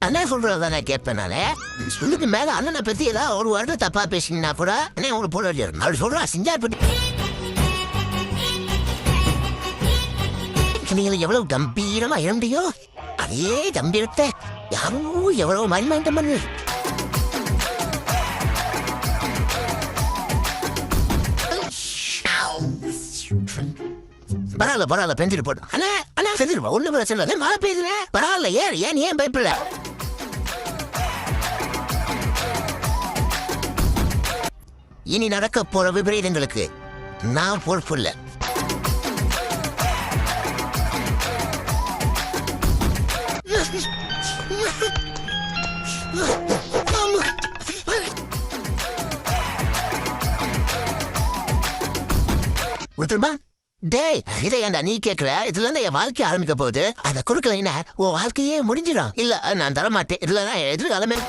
அண்ணன் சொல்றதான் நான் கேட்பேன் நானே. சொல்லுக்கு மேல அண்ணனை பத்தி ஏதாவது ஒரு வருடம் தப்பா பேசிங்கன்னா கூட அண்ணன் உங்களுக்கு போட வேண்டியது. அப்படி சொல்றா சிஞ்சார் பண்ணி நீங்க எவ்வளவு கம்பீரமா இருந்தியோ அதே கம்பீரத்தை யாரோ எவ்வளவு மயமாயிட்டம் பண்ணு. பரவாயில்ல பெஞ்சிட்டு போட்டு அண்ணா அண்ணா செஞ்சிருப்பா ஒண்ணு பிரச்சனை இல்லை. மழை பெய்யுதுல பரவாயில்ல ஏன் பயப்படல. இனி நடக்க போற விபரீதங்களுக்கு நான் பொறுப்பு இல்லை. டேய் இதை ஏன்டா நீ கேட்கற? இதுல இருந்து என் வாழ்க்கை ஆரம்பிக்க போகுது. அதை கொடுக்கலைன்னா உன் வாழ்க்கையே முடிஞ்சிடும். இல்ல நான் தரமாட்டேன். இதுலன்னா எதிர்காலமே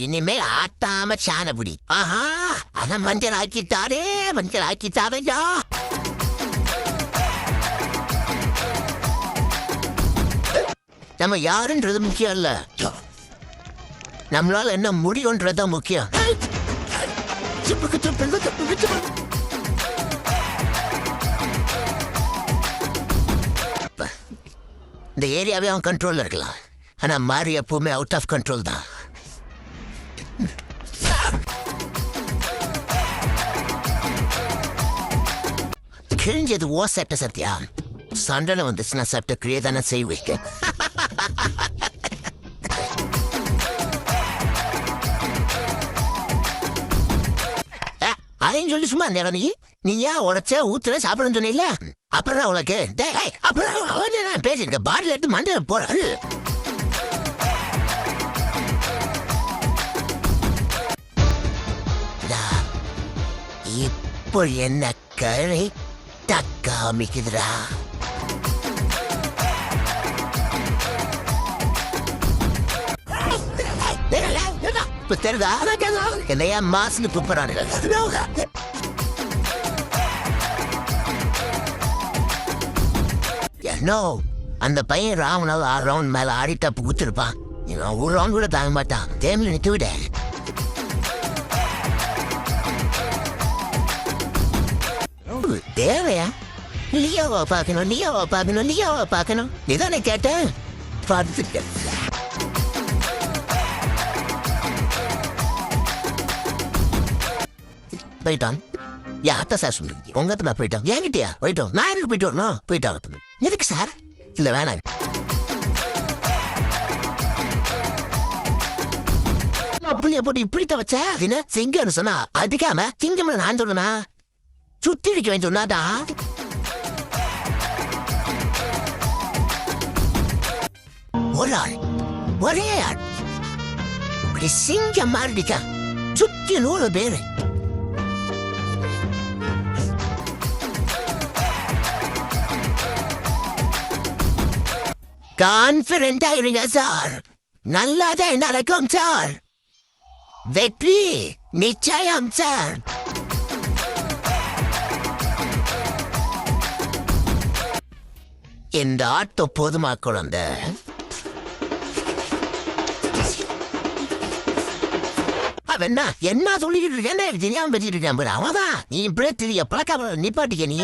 இனிமே ஆட்டாம சாணபுடி. ஆஹா அத மஞ்சள் ஆக்கிட்டாரையா. நம்ம யாருன்றது முக்கியம் இல்ல, நம்மளால என்ன முடியும்ன்றதான் முக்கியம். இந்த ஏரியாவே அவன் கண்ட்ரோல்ல இருக்கலாம். ஆனா மாறி எப்பவுமே அவுட் ஆஃப் கண்ட்ரோல் தான். கிழிஞ்சது ஓ சட்ட சத்தியா. சண்டனை வந்துச்சுன்னா சட்ட கிரியதான செய்வீங்க. அதையும் சொல்லி சும்மா நேரம் நீ ஏன் உடச்ச ஊத்துல சாப்பிடணும்னு சொன்னீங்களா? அப்புறம் உனக்கு அப்புறம் பேசிருக்க பாட்டில் எடுத்து மண்டல போறாரு. இப்போ என்ன கரை காமிக்குதுடா. இப்ப தெரியுதா என்னையா மாசுன்னு கூப்பிடுறானுங்க. என்னோ அந்த பையன் ராவணாவது 6 ரவுண்ட் மேல ஆடிட்டா குத்துருப்பான். ஒரு ரவுண்ட் கூட தாங்க மாட்டான். தேமில் நிட்டு விட தேவையா? லியோவா பார்க்கணும் நீதானே கேட்டேன். பார்த்துக்க போயிட்டான். யார்த்த சார் சொல்லுங்க உங்கத்துல போயிட்டான். ஏங்கிட்டியா போயிட்டோம். நான் எனக்கு போயிட்டு வரணும். போயிட்டாங்க எதுக்கு சார்? இல்ல வேணாம். புள்ளிய போட்டு இப்படித்தான் வச்ச சிங்கன்னு சொன்னா அதிகாம சிங்கம் நான் சொல்லுனா சுத்தி அடிக்க வேண்டிய சொன்னாடா. ஒரு ஆள் ஒரே ஆள் இப்படி சிங்கம் மாறிடிக்கா. சுத்தி 100 பேரு. கான்பிடண்டா இருங்க சார். நல்லாதான் நடக்கும் சார். வெற்றி நிச்சயம் சார். இந்த ஆட்டோ போதுமா குழந்தை? அவன் என்ன சொல்லிட்டு இருக்கேன் தெரியாம பேசிட்டு இருக்கேன். அவதான் நீ இப்படியே தெரிய பழக்க நிப்பாட்டிக்க நீ.